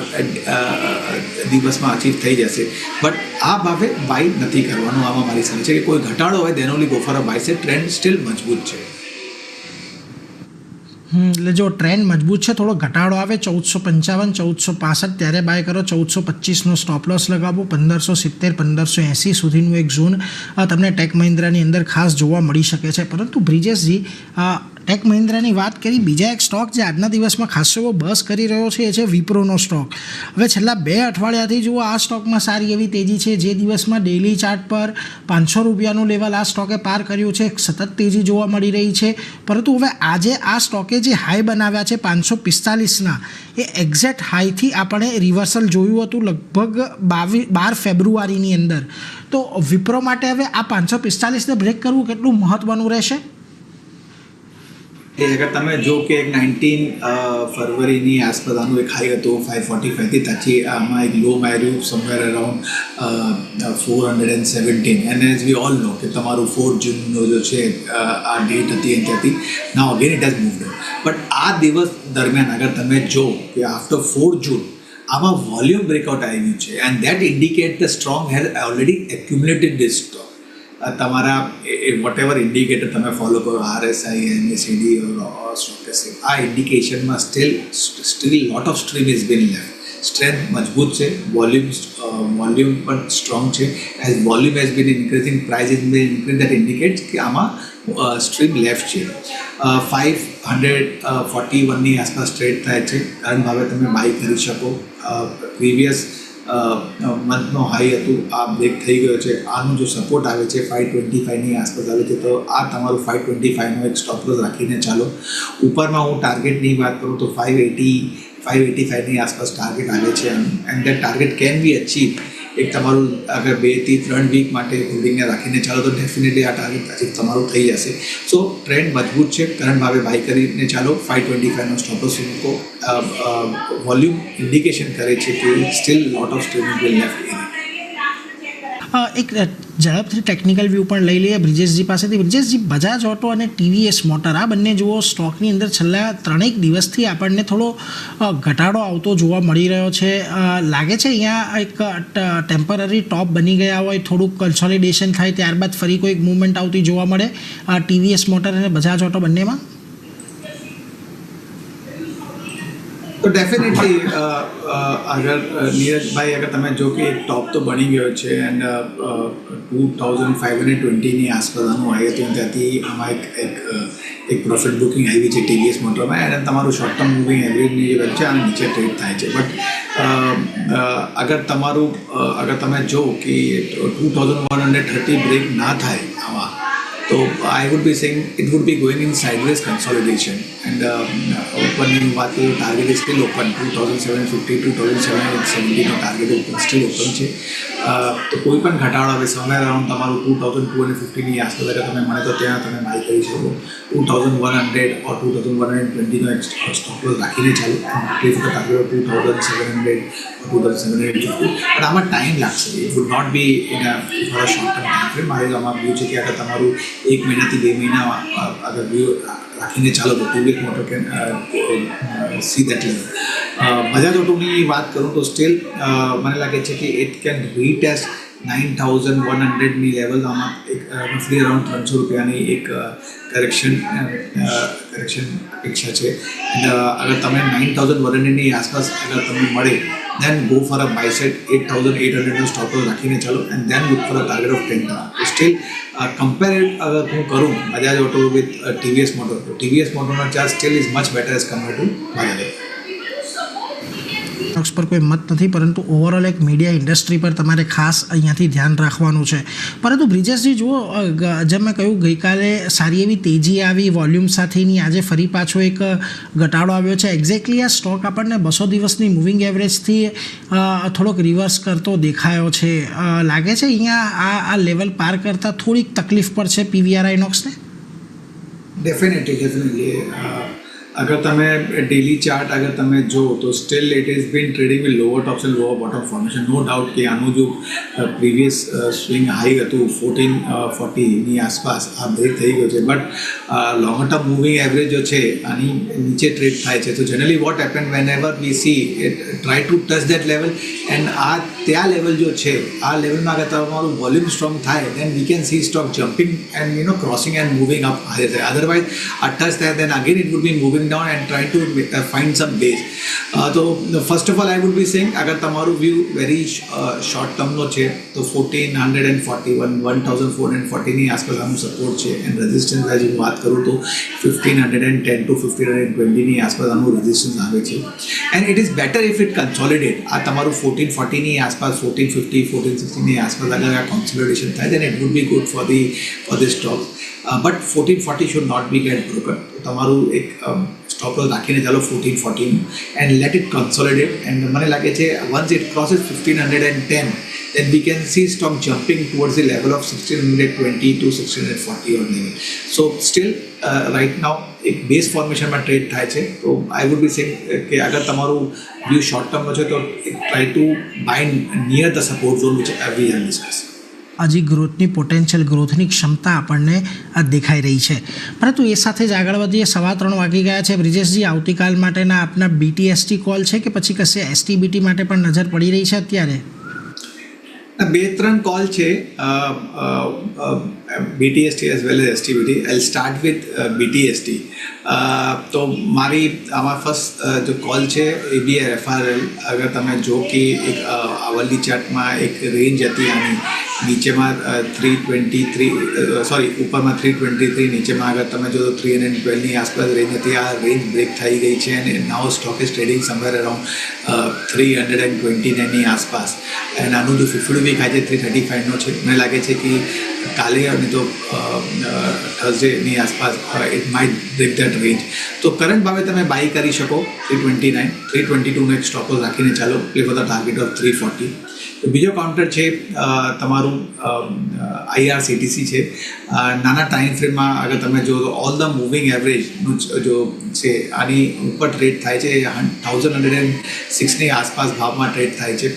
દિવસમાં અચીવ થઈ જશે. બટ આ ભાવે બાય નથી કરવાનું. આમાં મારી સલાહ છે કે કોઈ ઘટાડો હોય then only go for a buy. છે ટ્રેન્ડ સ્ટીલ મજબૂત છે. એટલે જો ટ્રેન્ડ મજબૂત છે, થોડો ઘટાડો આવે 1455 1465 ત્યારે બાય કરો. 1425નો સ્ટોપ લોસ લગાવો. 1570 1580 સુધીનું એક ઝોન તમને ટેક મહિન્દ્રાની અંદર ખાસ જોવા મળી શકે છે. પરંતુ બ્રિજેશજી, ટેક મહિન્દ્રાની વાત કરી, બીજા એક સ્ટોક જે આજના દિવસમાં ખાસો એવો બસ કરી રહ્યો છે એ છે વિપ્રોનો સ્ટોક. હવે છેલ્લા 2 અઠવાડિયાથી જુઓ આ સ્ટોકમાં સારી એવી તેજી છે. જે દિવસમાં ડેઇલી ચાર્ટ પર 500 રૂપિયાનું લેવલ આ સ્ટોકે પાર કર્યું છે. સતત તેજી જોવા મળી રહી છે. પરંતુ હવે આજે આ સ્ટોકે જે હાઈ બનાવ્યા છે 545ના, એ એક્ઝેક્ટ હાઈથી આપણે રિવર્સલ જોયું હતું લગભગ 12 ફેબ્રુઆરીની અંદર. તો વિપ્રો માટે હવે આ 545ને બ્રેક કરવું કેટલું મહત્ત્વનું રહેશે? એ અગર તમે જો કે એક 19 ફરવરીની આસપાસ આનું એક હાઈ હતું 545થી ત્યાંથી આમાં એક લો માર્યું somewhere around 417. And as we all know કે તમારું 4 જૂનનો જો છે આ ડેટ હતી અને ત્યાંથી નાવ અગેન ઇટ હેઝ મૂવ્ડ. બટ આ દિવસ દરમિયાન અગર તમે જો કે આફ્ટર 4 જૂન આમાં વોલ્યુમ બ્રેકઆઉટ આવ્યું છે and that indicate the strong has already accumulated this stock. તમારા વોટ એવર ઇન્ડિકેટર તમે ફોલો કરો, RSI, MACD સ્ટોકેસ્ટિક, આ ઇન્ડિકેશનમાં still lot of stream is been left. Strength મજબૂત છે, વોલ્યુમ પણ સ્ટ્રોંગ છે. As volume has been increasing, price is been increase, that indicates કે આમાં સ્ટ્રીમ લેફ્ટ છે. 541ની આસપાસ ટ્રેડ થાય છે. કરંટ ભાવે તમે બાય કરી શકો. પ્રીવિયસ મંથનો હાઈ હતું, આ બ્રેક થઈ ગયો છે. આનું જો સપોર્ટ આવે છે 525ની આસપાસ આવે છે, તો આ તમારું 525નો એક સ્ટોપ લોસ રાખીને ચાલો. ઉપરમાં હું ટાર્ગેટની વાત કરું તો 585ની આસપાસ ટાર્ગેટ આવે છે. And that target can be achieve. એક તમારું અગર 2 થી 3 વીક માટે હોલ્ડિંગને રાખીને ચાલો તો ડેફિનેટલી આ ટાર્ગેટ અચીવ તમારું થઈ જશે. સો ટ્રેન્ડ મજબૂત છે. કરંટ ભાવે બાય કરીને ચાલો. 525નો સ્ટોપ લોસ મૂકો. વોલ્યુમ ઇન્ડિકેશન કરે છે કે steel lot of stream will left in. એક ઝડપથી ટેકનિકલ વ્યૂ પણ લઈ લઈએ બ્રિજેશજી પાસેથી. બ્રિજેશજી, બજાજ ઓટો અને TVS મોટર આ બંને જુઓ સ્ટોકની અંદર છેલ્લા 3 દિવસથી આપણને થોડો ઘટાડો આવતો જોવા મળી રહ્યો છે. લાગે છે અહીંયા એક ટેમ્પરરી ટોપ બની ગયા હોય, થોડુંક કન્સોલિડેશન થાય, ત્યારબાદ ફરી કોઈક મૂવમેન્ટ આવતી જોવા મળે TVS મોટર અને બજાજ ઓટો બંનેમાં? તો ડેફિનેટલી અગર નીરજભાઈ, અગર તમે જો કે એક ટોપ તો બની ગયો છે એન્ડ 2520ની આસપાસ આનું આવી હતું. ત્યાંથી આમાં એક પ્રોફિટ બુકિંગ આવી છે TVS મોટરમાં. અને તમારું શોર્ટ ટર્મ મૂવિંગ એવરેજની જે વેલ્યુ છે આના નીચે ટ્રેડ થાય છે. બટ અગર તમે જો કે 2130 બ્રેક ના થાય આમાં, તો I would be saying it would be going in sideways consolidation. And opening વાત કરીએ, target is still open. 2750 to 2770નો ટાર્ગેટ સ્ટીલ ઓપન છે. તો કોઈ પણ ઘટાડો હવે સમવેર અરાઉન્ડ તમારું 2250ની આસપાસ અગર તમે મળે તો ત્યાં તમે બાય કરી શકો. 2100 or 2120નો એક સ્ટોપ લોસ રાખીને ચાલો. Target 2700 or 2750. પણ આમાં ટાઈમ લાગશે. It would not be in a for a short term time frame. મારે આમાં વ્યૂ છે કે અગર તમારું 1 મહિનાથી 2 મહિના અગર વ્યૂ રાખીને ચાલો તો TVS motor can see that level. Bajaj ઓટોની વાત કરું તો સ્ટીલ મને લાગે છે કે ઇટ કેન રીટેસ્ટ 9100ની લેવલ. આમાં એક રફલી અરાઉન્ડ 300 રૂપિયાની એક કરેક્શન અપેક્ષા છે. અગર તમે 9100ની આસપાસ અગર તમને મળે then go for a buy set. 8800નો સ્ટોપ લોસ રાખીને ચાલો and then look for a target of 10. Still compare અગર હું કરું Bajaj auto with TVS motor, તો TVS મોટરનો chart still is much better as compare to Bajaj. Stocks પર કોઈ મત નથી, પરંતુ ઓવરઓલ એક મીડિયા ઇન્ડસ્ટ્રી પર તમારે ખાસ અહીંયાથી ધ્યાન રાખવાનું છે. પરંતુ બ્રિજેશજી જુઓ, જેમ મેં કહ્યું ગઈકાલે સારી એવી તેજી આવી વોલ્યુમ સાથેની, આજે ફરી પાછો એક ઘટાડો આવ્યો છે. એક્ઝેક્ટલી આ સ્ટોક આપણને 200 દિવસની મૂવિંગ એવરેજથી થોડોક રિવર્સ કરતો દેખાયો છે. લાગે છે અહીંયા આ લેવલ પાર કરતાં થોડીક તકલીફ પડશે PVR આઇનોક્સને? डेफिनेटली अगर તમે ડેલી ચાર્ટ અગર તમે જો તો still it is been trading with lower tops and lower bottom formation. No doubt કે આનું જો પ્રીવિયસ સ્વિંગ હાઈ હતું 1440ની આસપાસ આ બ્રેક થઈ ગયો છે, but long term moving average જો છે આની નીચે ટ્રેડ થાય છે. તો generally what happen whenever we see it try to touch that level and આ ત્યાં લેવલ જો છે આ લેવલમાં અગર તમારું વોલ્યુમ સ્ટ્રોંગ થાય then we can see stock jumping and crossing and moving up higher. Otherwise આ ટચ થાય then again it would be moving down and try to find some base. So first of all I would be saying अगर તમારું view very short ટર્મનો છે તો 1441 1440 ની આસપાસ આનું સપોર્ટ છે એન્ડ રેઝિસ્ટન્સ વાઇઝ હું વાત કરું તો 1510 to 1520 ની આસપાસ આનું રેઝિસ્ટન્સ આવે છે and it is better if it consolidate. આ તમારું 1440 ની આસપાસ 1450 1460 ની આસપાસ અગર આ કોન્સોલિડેશન થાય then it would be good for the stock. But 1440 should not be get broken. તમારું એક સ્ટોપ લોસ રાખીને ચાલો 1440 and let it consolidate and મને લાગે છે once it ક્રોસીસ 1510 then we can see stock jumping towards the level of 1620 to 1640 or level. So still right now એક base ફોર્મેશનમાં trade થાય છે. તો આઈ વુડ બી સેઇંગ કે અગર તમારું વ્યૂ શોર્ટ ટર્મનો છે તો try to buy near the support zone which we have discuss. હજી ગ્રોથની પોટેન્શિયલ ગ્રોથની ક્ષમતા આપણને દેખાઈ રહી છે. પરંતુ એ સાથે જ આગળ વધીએ, 3:15 વાગી ગયા છે. બ્રિજેશજી, આવતીકાલ માટેના આપના BTST કોલ છે કે પછી કશે STBT માટે પણ નજર પડી રહી છે અત્યારે? 2-3 કોલ છે BTST as well as STBT. I'll start with BTST. તો મારી આમાં ફર્સ્ટ જો કોલ છે ABFRL. અગર તમે જો કે એક આવર્લી ચાર્ટમાં એક રેન્જ હતી આની નીચેમાં 323 સોરી ઉપરમાં 323, નીચેમાં અગર તમે જો તો 312ની આસપાસ રેન્જ હતી. આ રેન્જ બ્રેક થઈ ગઈ છે અને now stock is trading somewhere around 329ની આસપાસ એન્ડ આનું જો 50 વીક આજે 335નો છે. મને લાગે છે કે કાલે અને તો થર્સડેની આસપાસ it might break that range. તો કરંટ ભાવે તમે બાય કરી શકો 329 322નો એક સ્ટોપ લોસ રાખીને ચાલો play for the target of 340. તો બીજો કાઉન્ટર છે તમારું IRCTC છે. નાના ટાઈમ ફ્રેમમાં અગર તમે જો તો ઓલ ધ મૂવિંગ એવરેજનું જો છે આની ઉપર ટ્રેડ થાય છે 1106ની આસપાસ ભાવમાં ટ્રેડ થાય છે.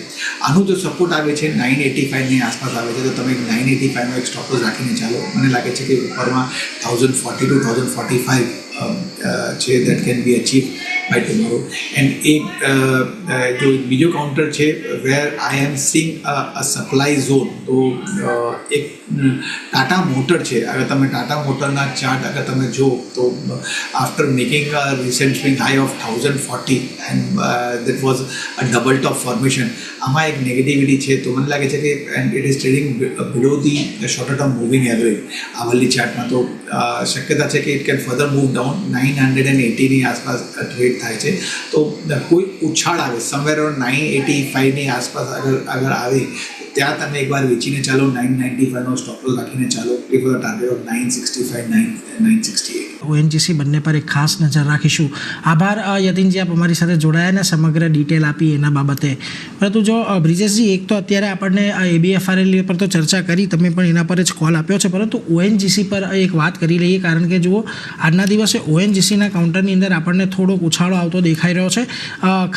આનું જો સપોર્ટ આવે છે 985ની આસપાસ આવે છે. તો તમે 985નો એક સ્ટોપ લોસ રાખીને ચાલો. મને લાગે છે કે ઉપરમાં 1040 to 1045 છે that can be achieve by tomorrow. And એક જો બીજો કાઉન્ટર છે વેર આઈ એમ સીંગ અ સપ્લાય ઝોન. તો એક ટાટા મોટર છે. અગર તમે ટાટા મોટરના ચાર્ટ અગર તમે જો તો after making a recent swing high of 1040 and that was a double top formation. આમાં એક નેગેટિવિટી છે. તો મને લાગે છે કે and it is trading below the shorter term moving average hourly ચાર્ટમાં. તો શક્યતા છે કે it can further move down 980ની આસપાસ ટ્રેડ થાય છે. તો કોઈ ઉછાળ આવે સમવેર અરાઉન્ડ 985ની આસપાસ અગર આવે ત્યાં તમે એકવાર વેચીને ચાલો. 995નો સ્ટોપ લોસ રાખીને ચાલો play for the target of 965 968. ONGC બંને પર એક ખાસ નજર રાખીશું. આભાર યતિનજી, આપ અમારી સાથે જોડાયા ને સમગ્ર ડિટેલ આપી એના બાબતે. પરંતુ જો બ્રિજેશજી, એક તો અત્યારે આપણને ABFRL પર તો ચર્ચા કરી, તમે પણ એના પર જ કોલ આપ્યો છે, પરંતુ ONGC પર એક વાત કરી લઈએ. કારણ કે જુઓ, આજના દિવસે ONGCના કાઉન્ટરની અંદર આપણને થોડોક ઉછાળો આવતો દેખાઈ રહ્યો છે.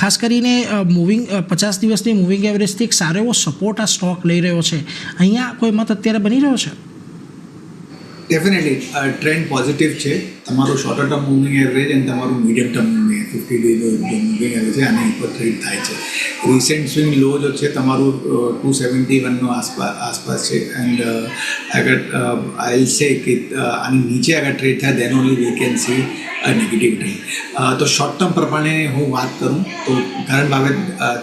ખાસ કરીને મૂવિંગ 50 દિવસની મૂવિંગ એવરેજથી એક સારો એવો સપોર્ટ આ સ્ટોક લઈ રહ્યો છે. અહીંયા કોઈ મત અત્યારે બની રહ્યો છે? ડેફિનેટલી ટ્રેન્ડ પોઝિટિવ છે. તમારું શોર્ટર ટર્મ મૂવિંગ એવરેજ અને તમારું મીડિયમ ટર્મ મૂવિંગ 50 ડેનો મૂવિંગ એવરેજ છે આની ઉપર ટ્રેડ થાય છે. રિસેન્ટ સ્વિંગ લો જો છે તમારું 271નો આસપાસ છે. એન્ડ અગર આઈ વિલ સે કે આની નીચે અગર ટ્રેડ થાય then only we can see a negative trend. તો શોર્ટ ટર્મ પ્રમાણે હું વાત કરું તો કરંટ ભાવે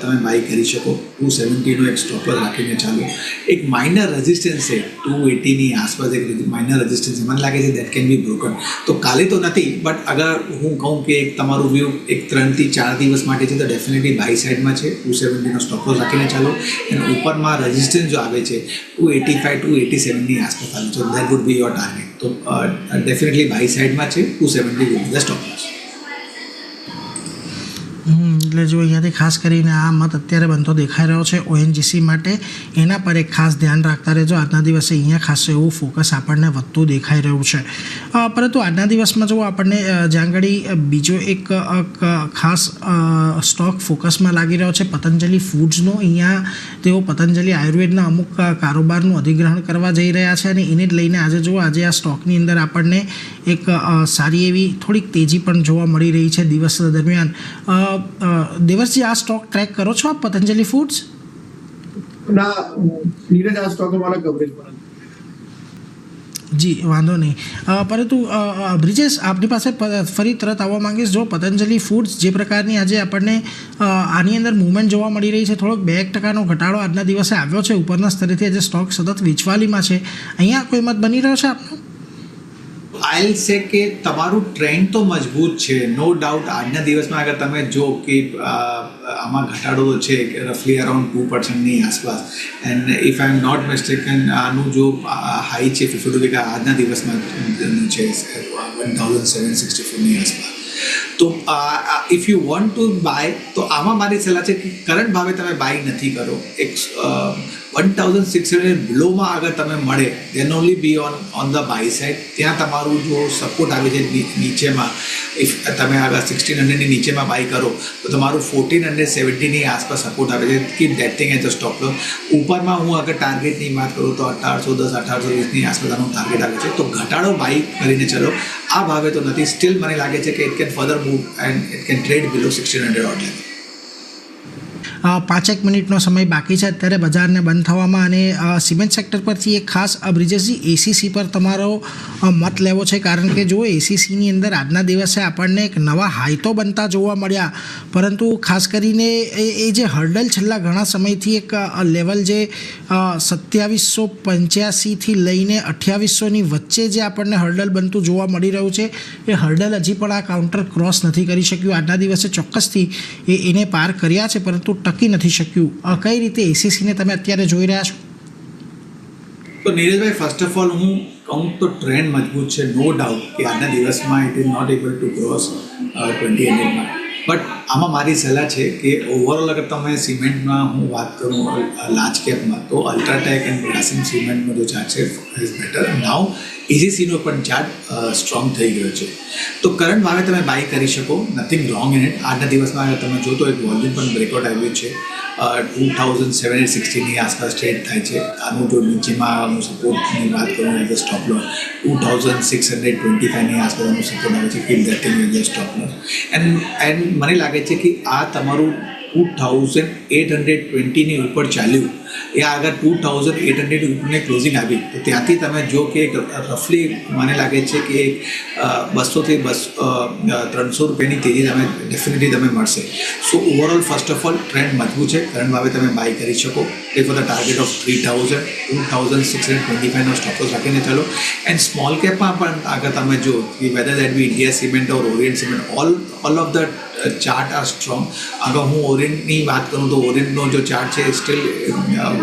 તમે બાય કરી શકો. 270નો એક સ્ટોપ લોસ રાખીને ચાલો. એક માઇનર રેઝિસ્ટન્સ છે 280ની આસપાસ એક માઇનર રેઝિસ્ટન્સ મને લાગે છે દેટ કેન બી બ્રોકન. તો કાલે તો નથી, બટ અગર હું કહું કે એક તમારું વ્યૂ એક 3 થી 4 દિવસ માટે છે તો ડેફિનેટલી બાય સાઇડમાં છે. 270નો સ્ટોપ લોસ રાખીને ચાલો. અને ઉપરમાં રેઝિસ્ટન્સ જો આવે છે 285 287ની આસપાસ આવે છે. That would be your target. તો ડેફિનેટલી બાય સાઇડમાં છે. 270 would be the stop loss. એટલે જો અહીંયાથી ખાસ કરીને આ મત અત્યારે બનતો દેખાઈ રહ્યો છે ઓએનજીસી માટે, એના પર એક ખાસ ધ્યાન રાખતા રહેજો. આજના દિવસે અહીંયા ખાસ એવું ફોકસ આપણને વધતું દેખાઈ રહ્યું છે. પરંતુ આજના દિવસમાં જો આપણને જાંગડી બીજો એક ખાસ સ્ટોક ફોકસમાં લાગી રહ્યો છે પતંજલિ ફૂડ્સનો. અહીંયા તેઓ પતંજલિ આયુર્વેદના અમુક કારોબારનું અધિગ્રહણ કરવા જઈ રહ્યા છે અને એને જ લઈને આજે આ સ્ટોકની અંદર આપણને એક સારી એવી થોડીક તેજી પણ જોવા મળી રહી છે દિવસ દરમિયાન. દેવર્ષજી, આ સ્ટોક ટ્રેક કરો છો આપ, પતંજલિ ફૂડ્સ? ના નીરજ, આ સ્ટોક અમારા કવરેજ પર જી, વાંધો નહીં. પરંતુ બ્રિજેશ, આપની પાસે ફરી તરત આવવા માંગીશ. જો પતંજલિ ફૂડ્સ જે પ્રકારની આજે આપણને આની અંદર મૂવમેન્ટ જોવા મળી રહી છે, થોડોક 2% ઘટાડો આજના દિવસે આવ્યો છે ઉપરના સ્તરેથી. આજે સ્ટોક સતત વેચવાલીમાં છે. અહીંયા કોઈ મત બની રહ્યો છે આપનો? આઈલ સે કે તમારું ટ્રેન્ડ તો મજબૂત છે, નો ડાઉટ. આજના દિવસમાં અગર તમે જો કે આમાં ઘટાડો છે રફલી અરાઉન્ડ 2%ની આસપાસ. And if I am not mistaken આનું જો હાઈ છે 52 વીક આજના દિવસમાં છે 1764ની આસપાસ. તો if you want to buy, તો આમાં મારી સલાહ છે કે કરંટ ભાવે તમે બાય નથી કરો. 1600 બિલોમાં અગર તમે મળે then only be on the buy side. ત્યાં તમારું જો સપોર્ટ આવે છે નીચેમાં, ઇફ તમે અગર 1600ની નીચેમાં બાય કરો તો તમારું 1470ની આસપાસ સપોર્ટ આવે છે. Keep that thing as a stop loss. ઉપરમાં હું અગર ટાર્ગેટની વાત કરું તો 1810 1820ની આસપાસ આનું ટાર્ગેટ આવે છે. તો ઘટાડો બાય કરીને ચલો. આ ભાવે તો નથી. સ્ટીલ મને લાગે છે કે it can further move and it can trade below 1600 oat level. 5 મિનિટનો સમય બાકી છે અત્યારે બજારને બંધ થવામાં. અને સિમેન્ટ સેક્ટર પરથી એક ખાસ બ્રિજેશજી, એસીસી પર તમારો મત લેવો છે. કારણ કે જો એસીસીની અંદર આજના દિવસે આપણને એક નવા હાઈ તો બનતા જોવા મળ્યા, પરંતુ ખાસ કરીને એ જે હર્ડલ છેલ્લા ઘણા સમયથી એક લેવલ જે 2785થી લઈને 2800ની વચ્ચે જે આપણને હર્ડલ બનતું જોવા મળી રહ્યું છે, એ હર્ડલ હજી પણ આ કાઉન્ટર ક્રોસ નથી કરી શક્યું. આજના દિવસે ચોક્કસથી એને પાર કર્યા છે, પરંતુ ટકી નથી શક્યું. કઈ રીતે એસીસીને તમે અત્યારે જોઈ રહ્યા છો? તો નીરજભાઈ, ફર્સ્ટ ઓફ ઓલ હું કહું તો ટ્રેન્ડ મજબૂત છે, નો ડાઉટ કે આજના દિવસમાં it is not able to cross 2000. But આમાં મારી સલાહ છે કે ઓવરઓલ અગર તમે સિમેન્ટમાં હું વાત કરું લાર્જ કેપમાં, તો અલ્ટ્રાટેક એન્ડ ગ્રાસિમ સિમેન્ટનો જો ચાર્ટ છે ઇઝ બેટર. નાઉ એસીસીનો પણ ચાર્ટ સ્ટ્રોંગ થઈ ગયો છે. તો કરંટ ભાવે તમે બાય કરી શકો, નથિંગ રોંગ ઇન ઇટ. આજના દિવસમાં અગર તમે જો તો એક વોલ્યુમ પણ બ્રેકઆઉટ આવ્યું છે 2760ની આસપાસ ટ્રેડ થાય છે. આનું જો નીચેમાં હું સપોર્ટની વાત કરું એઝ અ સ્ટોપ લોસ 2625ની આસપાસ આનું સપોર્ટ આવે છે. Keep that thing as a stop loss. And મને લાગે છે કે આ તમારું 2820ની ઉપર ચાલ્યું, એ આગળ 2800 ઉપરને ક્લોઝિંગ આવી, તો ત્યાંથી તમે જો કે રફલી મને લાગે છે કે 200થી 300 રૂપિયાની તેજી તમે ડેફિનેટલી તમે મળશે. So overall first of all trend મજબૂત છે. કરંટ ભાવે તમે બાય કરી શકો. એ ફોર ધ ટાર્ગેટ ઓફ 2625નો સ્ટોપ લોસ રાખીને ચાલો. એન્ડ સ્મોલ કેપમાં પણ આગળ તમે જો કે whether that be India cement or Orient cement, all of the chart are strong. આગળ હું ઓરિયન્ટની વાત કરું તો ઓરિયન્ટનો જો ચાર્ટ છે સ્ટીલ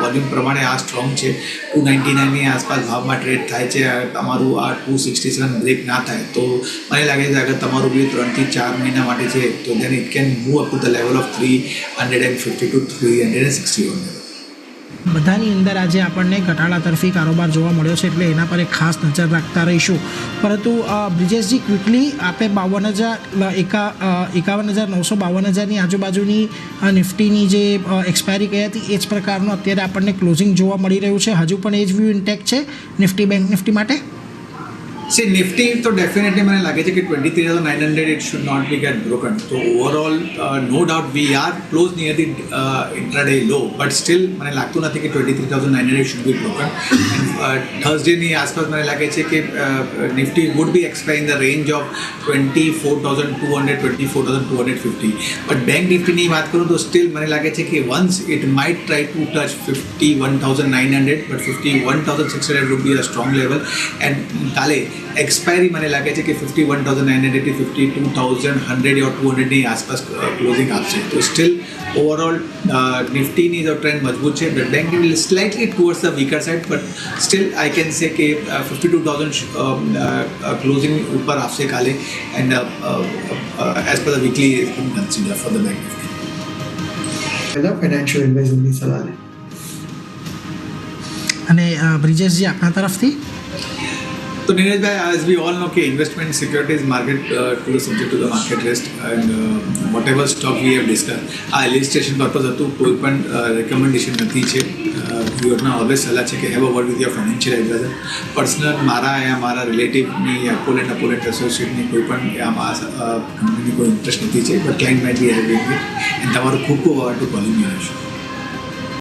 વોલ્યુમ પ્રમાણે આ સ્ટ્રોંગ છે. 299ની આસપાસ ભાવમાં ટ્રેડ થાય છે. તમારું આ 267 બ્રેક ના થાય તો મને લાગે છે અગર તમારું બી 3 થી 4 મહિના માટે છે તો then it can move up to the level of 350 to 360 on level. બધાની અંદર આજે આપણને ઘટાડા તરફી કારોબાર જોવા મળ્યો છે, એટલે એના પર એક ખાસ નજર રાખતા રહીશું. પરંતુ બ્રિજેશજી, ક્વિકલી આપે 51,952,ની આજુબાજુની નિફ્ટીની જે એક્સપાયરી કહી હતી એ જ પ્રકારનું અત્યારે આપણને ક્લોઝિંગ જોવા મળી રહ્યું છે. હજુ પણ એ જ વ્યૂ ઇન્ટેક્ટ છે નિફ્ટી, બેંક નિફ્ટી માટે? See, Nifty તો ડેફિનેટલી મને લાગે છે કે 23,900 it should not be get broken. So overall, no doubt we are close near the intraday low, but still મને લાગતું નથી કે 23,900 should be broken. And Thursdayની આસપાસ મને લાગે છે કે Nifty would be expecting the range of 24,200 24,250. But Bank Niftyની વાત કરું તો still મને લાગે છે કે once it might try to touch 51,900, but 51,600 would be a strong level. And કાલે એક્સપાયરી મને લાગે છે કે 51,900 થી 52,100 or 200ની આસપાસ ક્લોઝિંગ આપશે. તો સ્ટીલ ઓવરઓલ નિફ્ટીની જો ટ્રેન્ડ મજબૂત છે. Bank nifty slightly towards the weaker side, but still I can say કે 52,000 ક્લોઝિંગ ઉપર આપશે કાલે. And as per the weekly consider for the bank nifty. પહેલા ફાઇનાન્શિયલ એડવાઇઝરની સલાહ લે. અને બ્રિજેશજી આપના તરફથી તો નીરજભાઈ, as we all know કે investment securities market to subject to the market risk and whatever stock we have discuss, આ ઇલિસ્ટ્રેશન પર્પઝ હતું, કોઈ પણ રેકમેન્ડેશન નથી છે. વ્યુઅરના ઓલવેઝ સલાહ છે કે have a word with your financial adviser. Personal મારા યા મારા રિલેટિવની યા અપોલેન્ટ એસોસિએટની કોઈ પણ આમાં કંપનીની કોઈ ઇન્ટરેસ્ટ નથી છે, but client might be having it. And તમારું ખૂબ ખૂબ આભાર ટુ કોલિંગ મી.